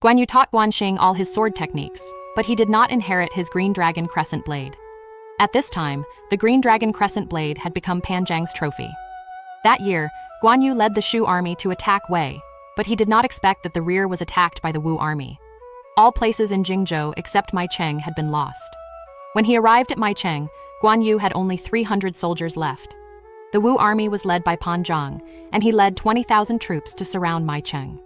Guan Yu taught Guan Xing all his sword techniques, but he did not inherit his Green Dragon Crescent Blade. At this time, the Green Dragon Crescent Blade had become Pan Zhang's trophy. That year, Guan Yu led the Shu army to attack Wei, but he did not expect that the rear was attacked by the Wu army. All places in Jingzhou except Maicheng had been lost. When he arrived at Maicheng, Guan Yu had only 300 soldiers left. The Wu army was led by Pan Zhang, and he led 20,000 troops to surround Maicheng.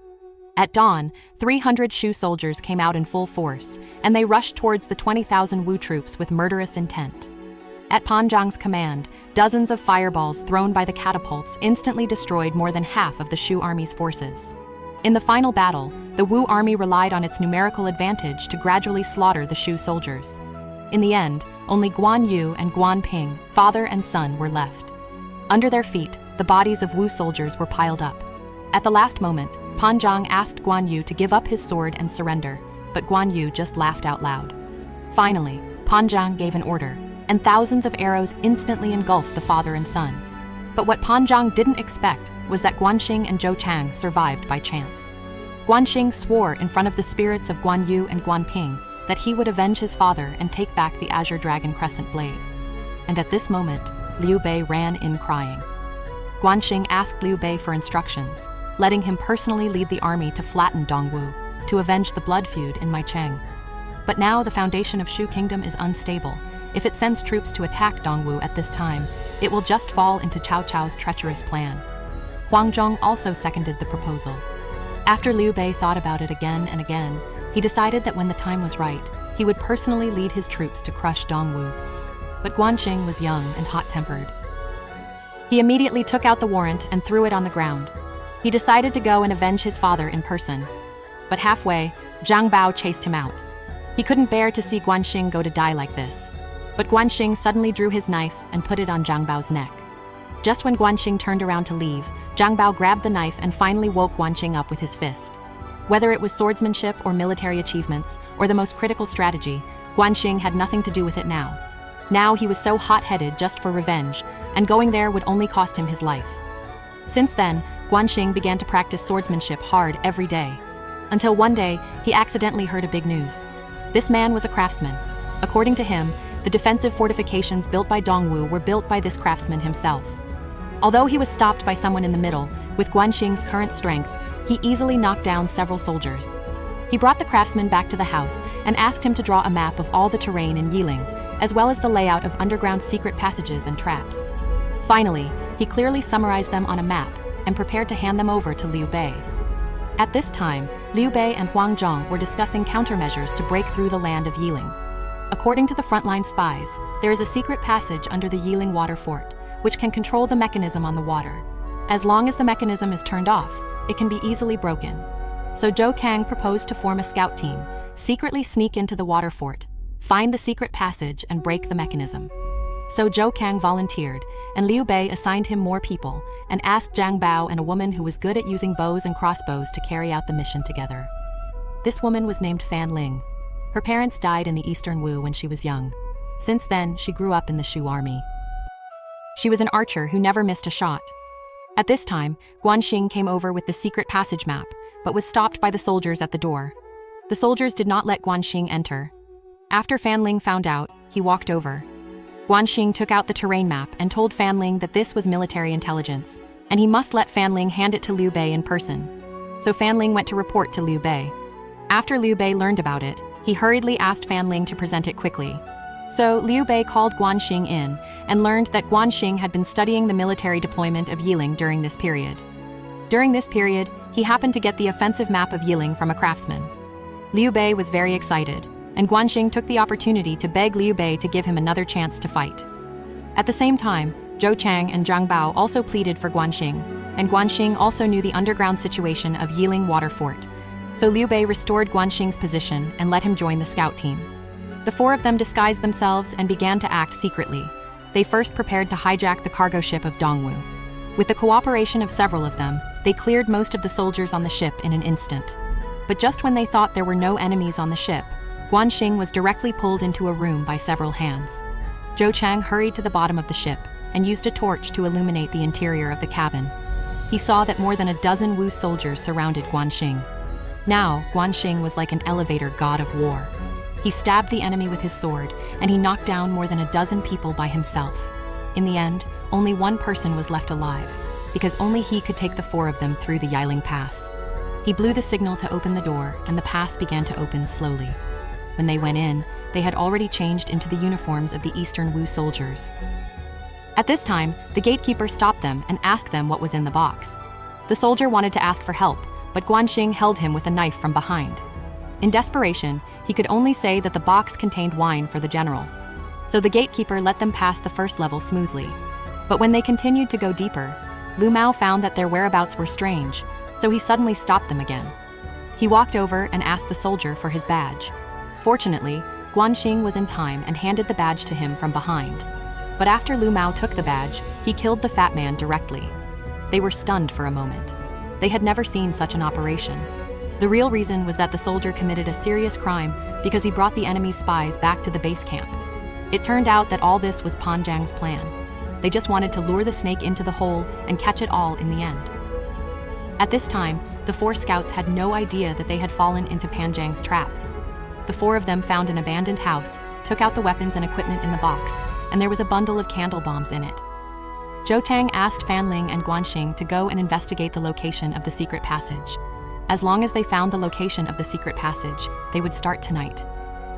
At dawn, 300 Shu soldiers came out in full force, and they rushed towards the 20,000 Wu troops with murderous intent. At Pan Zhang's command, dozens of fireballs thrown by the catapults instantly destroyed more than half of the Shu army's forces. In the final battle, the Wu army relied on its numerical advantage to gradually slaughter the Shu soldiers. In the end, only Guan Yu and Guan Ping, father and son, were left. Under their feet, the bodies of Wu soldiers were piled up. At the last moment, Pan Zhang asked Guan Yu to give up his sword and surrender, but Guan Yu just laughed out loud. Finally, Pan Zhang gave an order, and thousands of arrows instantly engulfed the father and son. But what Pan Zhang didn't expect was that Guan Xing and Zhou Chang survived by chance. Guan Xing swore in front of the spirits of Guan Yu and Guan Ping that he would avenge his father and take back the Azure Dragon Crescent Blade. And at this moment, Liu Bei ran in crying. Guan Xing asked Liu Bei for instructions, letting him personally lead the army to flatten Dongwu, to avenge the blood feud in Maicheng. But now the foundation of Shu Kingdom is unstable. If it sends troops to attack Dongwu at this time, it will just fall into Cao Cao's treacherous plan. Huang Zhong also seconded the proposal. After Liu Bei thought about it again and again, he decided that when the time was right, he would personally lead his troops to crush Dongwu. But Guan Xing was young and hot-tempered. He immediately took out the warrant and threw it on the ground. He decided to go and avenge his father in person. But halfway, Zhang Bao chased him out. He couldn't bear to see Guan Xing go to die like this. But Guan Xing suddenly drew his knife and put it on Zhang Bao's neck. Just when Guan Xing turned around to leave, Zhang Bao grabbed the knife and finally woke Guan Xing up with his fist. Whether it was swordsmanship or military achievements, or the most critical strategy, Guan Xing had nothing to do with it now. Now he was so hot-headed just for revenge, and going there would only cost him his life. Since then, Guan Xing began to practice swordsmanship hard every day. Until one day, he accidentally heard a big news. This man was a craftsman. According to him, the defensive fortifications built by Dongwu were built by this craftsman himself. Although he was stopped by someone in the middle, with Guan Xing's current strength, he easily knocked down several soldiers. He brought the craftsman back to the house and asked him to draw a map of all the terrain in Yiling, as well as the layout of underground secret passages and traps. Finally, he clearly summarized them on a map and prepared to hand them over to Liu Bei. At this time, Liu Bei and Huang Zhong were discussing countermeasures to break through the land of Yiling. According to the frontline spies, there is a secret passage under the Yiling water fort, which can control the mechanism on the water. As long as the mechanism is turned off, it can be easily broken. So Zhou Kang proposed to form a scout team, secretly sneak into the water fort, find the secret passage and break the mechanism. So Zhou Kang volunteered, and Liu Bei assigned him more people and asked Zhang Bao and a woman who was good at using bows and crossbows to carry out the mission together. This woman was named Fan Ling. Her parents died in the Eastern Wu when she was young. Since then, she grew up in the Shu army. She was an archer who never missed a shot. At this time, Guan Xing came over with the secret passage map, but was stopped by the soldiers at the door. The soldiers did not let Guan Xing enter. After Fan Ling found out, he walked over. Guan Xing took out the terrain map and told Fan Ling that this was military intelligence, and he must let Fan Ling hand it to Liu Bei in person. So Fan Ling went to report to Liu Bei. After Liu Bei learned about it, he hurriedly asked Fan Ling to present it quickly. So Liu Bei called Guan Xing in and learned that Guan Xing had been studying the military deployment of Yiling during this period. During this period, he happened to get the offensive map of Yiling from a craftsman. Liu Bei was very excited, and Guan Xing took the opportunity to beg Liu Bei to give him another chance to fight. At the same time, Zhou Chang and Zhang Bao also pleaded for Guan Xing, and Guan Xing also knew the underground situation of Yiling Water Fort. So Liu Bei restored Guan Xing's position and let him join the scout team. The four of them disguised themselves and began to act secretly. They first prepared to hijack the cargo ship of Dongwu. With the cooperation of several of them, they cleared most of the soldiers on the ship in an instant. But just when they thought there were no enemies on the ship, Guan Xing was directly pulled into a room by several hands. Zhou Chang hurried to the bottom of the ship and used a torch to illuminate the interior of the cabin. He saw that more than a dozen Wu soldiers surrounded Guan Xing. Now, Guan Xing was like an elevator god of war. He stabbed the enemy with his sword, and he knocked down more than a dozen people by himself. In the end, only one person was left alive, because only he could take the 4 of them through the Yiling Pass. He blew the signal to open the door, and the pass began to open slowly. When they went in, they had already changed into the uniforms of the Eastern Wu soldiers. At this time, the gatekeeper stopped them and asked them what was in the box. The soldier wanted to ask for help, but Guan Xing held him with a knife from behind. In desperation, he could only say that the box contained wine for the general. So the gatekeeper let them pass the first level smoothly. But when they continued to go deeper, Lu Mao found that their whereabouts were strange, so he suddenly stopped them again. He walked over and asked the soldier for his badge. Fortunately, Guan Xing was in time and handed the badge to him from behind. But after Lu Mao took the badge, he killed the fat man directly. They were stunned for a moment. They had never seen such an operation. The real reason was that the soldier committed a serious crime because he brought the enemy's spies back to the base camp. It turned out that all this was Pan Zhang's plan. They just wanted to lure the snake into the hole and catch it all in the end. At this time, the 4 scouts had no idea that they had fallen into Pan Zhang's trap. The 4 of them found an abandoned house, took out the weapons and equipment in the box, and there was a bundle of candle bombs in it. Zhou Tang asked Fan Ling and Guan Xing to go and investigate the location of the secret passage. As long as they found the location of the secret passage, they would start tonight.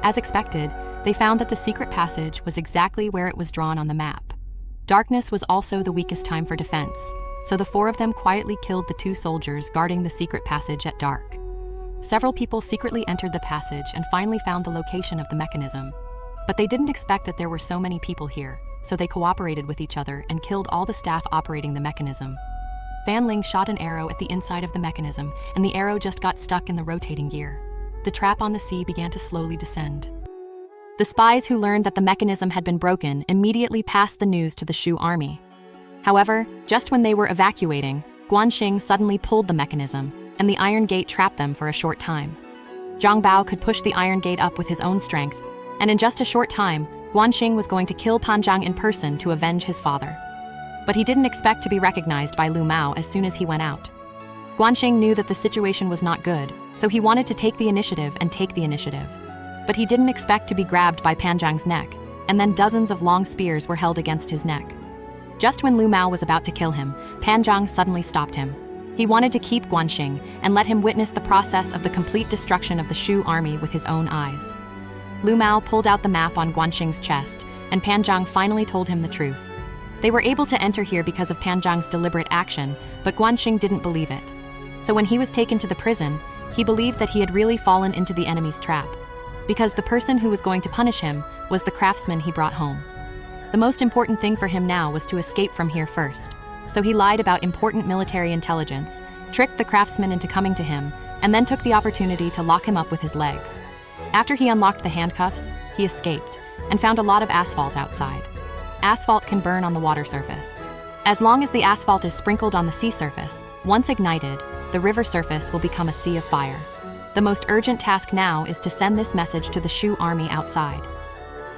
As expected, they found that the secret passage was exactly where it was drawn on the map. Darkness was also the weakest time for defense, so the 4 of them quietly killed the 2 soldiers guarding the secret passage at dark. Several people secretly entered the passage and finally found the location of the mechanism. But they didn't expect that there were so many people here, so they cooperated with each other and killed all the staff operating the mechanism. Fan Ling shot an arrow at the inside of the mechanism, and the arrow just got stuck in the rotating gear. The trap on the sea began to slowly descend. The spies who learned that the mechanism had been broken immediately passed the news to the Shu army. However, just when they were evacuating, Guan Xing suddenly pulled the mechanism, and the iron gate trapped them for a short time. Zhang Bao could push the iron gate up with his own strength, and in just a short time, Guan Xing was going to kill Pan Zhang in person to avenge his father. But he didn't expect to be recognized by Lu Mao as soon as he went out. Guan Xing knew that the situation was not good, so he wanted to take the initiative. But he didn't expect to be grabbed by Pan Zhang's neck, and then dozens of long spears were held against his neck. Just when Lu Mao was about to kill him, Pan Zhang suddenly stopped him. He wanted to keep Guan Xing and let him witness the process of the complete destruction of the Shu army with his own eyes. Lu Mao pulled out the map on Guan Xing's chest, and Pan Zhang finally told him the truth. They were able to enter here because of Pan Zhang's deliberate action, but Guan Xing didn't believe it. So when he was taken to the prison, he believed that he had really fallen into the enemy's trap, because the person who was going to punish him was the craftsman he brought home. The most important thing for him now was to escape from here first, so he lied about important military intelligence, tricked the craftsman into coming to him, and then took the opportunity to lock him up with his legs. After he unlocked the handcuffs, he escaped, and found a lot of asphalt outside. Asphalt can burn on the water surface. As long as the asphalt is sprinkled on the sea surface, once ignited, the river surface will become a sea of fire. The most urgent task now is to send this message to the Shu army outside.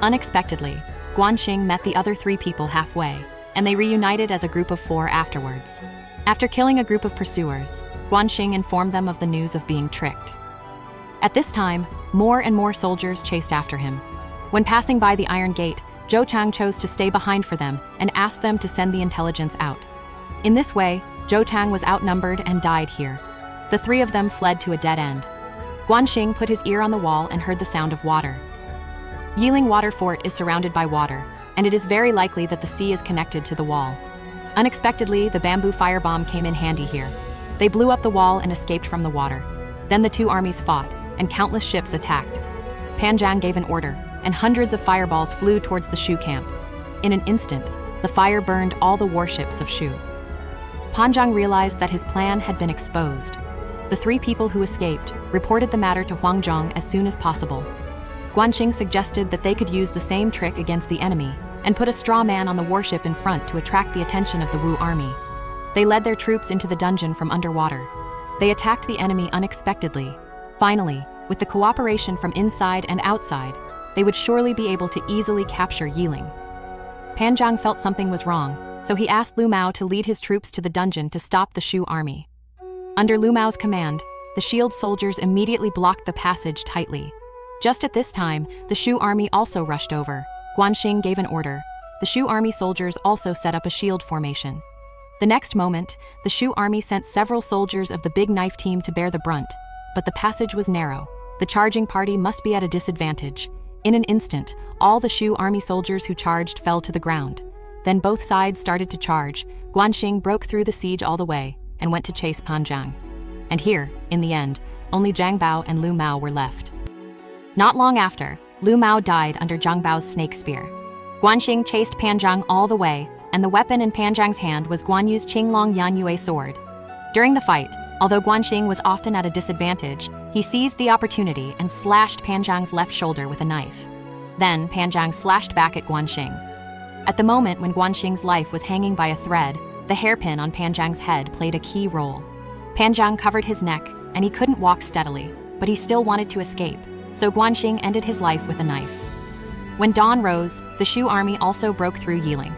Unexpectedly, Guan Xing met the other 3 people halfway, and they reunited as a group of 4 afterwards. After killing a group of pursuers, Guan Xing informed them of the news of being tricked. At this time, more and more soldiers chased after him. When passing by the Iron Gate, Zhou Chang chose to stay behind for them and asked them to send the intelligence out. In this way, Zhou Chang was outnumbered and died here. The 3 of them fled to a dead end. Guan Xing put his ear on the wall and heard the sound of water. Yiling Water Fort is surrounded by water, and it is very likely that the sea is connected to the wall. Unexpectedly, the bamboo firebomb came in handy here. They blew up the wall and escaped from the water. Then the 2 armies fought, and countless ships attacked. Pan Zhang gave an order, and hundreds of fireballs flew towards the Shu camp. In an instant, the fire burned all the warships of Shu. Pan Zhang realized that his plan had been exposed. The 3 people who escaped reported the matter to Huangzhong as soon as possible. Guan Xing suggested that they could use the same trick against the enemy and put a straw man on the warship in front to attract the attention of the Wu army. They led their troops into the dungeon from underwater. They attacked the enemy unexpectedly. Finally, with the cooperation from inside and outside, they would surely be able to easily capture Yiling. Pan Zhang felt something was wrong, so he asked Lu Mao to lead his troops to the dungeon to stop the Shu army. Under Lu Mao's command, the shield soldiers immediately blocked the passage tightly. Just at this time, the Shu army also rushed over. Guan Xing gave an order. The Shu army soldiers also set up a shield formation. The next moment, the Shu army sent several soldiers of the Big Knife team to bear the brunt, but the passage was narrow. The charging party must be at a disadvantage. In an instant, all the Shu army soldiers who charged fell to the ground. Then both sides started to charge. Guan Xing broke through the siege all the way and went to chase Pan Zhang. And here, in the end, only Zhang Bao and Lu Mao were left. Not long after, Lu Mao died under Zhang Bao's snake spear. Guan Xing chased Pan Zhang all the way, and the weapon in Pan Zhang's hand was Guan Yu's Qinglong Yanyue sword. During the fight, although Guan Xing was often at a disadvantage, he seized the opportunity and slashed Pan Zhang's left shoulder with a knife. Then Pan Zhang slashed back at Guan Xing. At the moment when Guan Xing's life was hanging by a thread, the hairpin on Pan Zhang's head played a key role. Pan Zhang covered his neck, and he couldn't walk steadily, but he still wanted to escape, so Guan Xing ended his life with a knife. When dawn rose, the Shu army also broke through Yiling.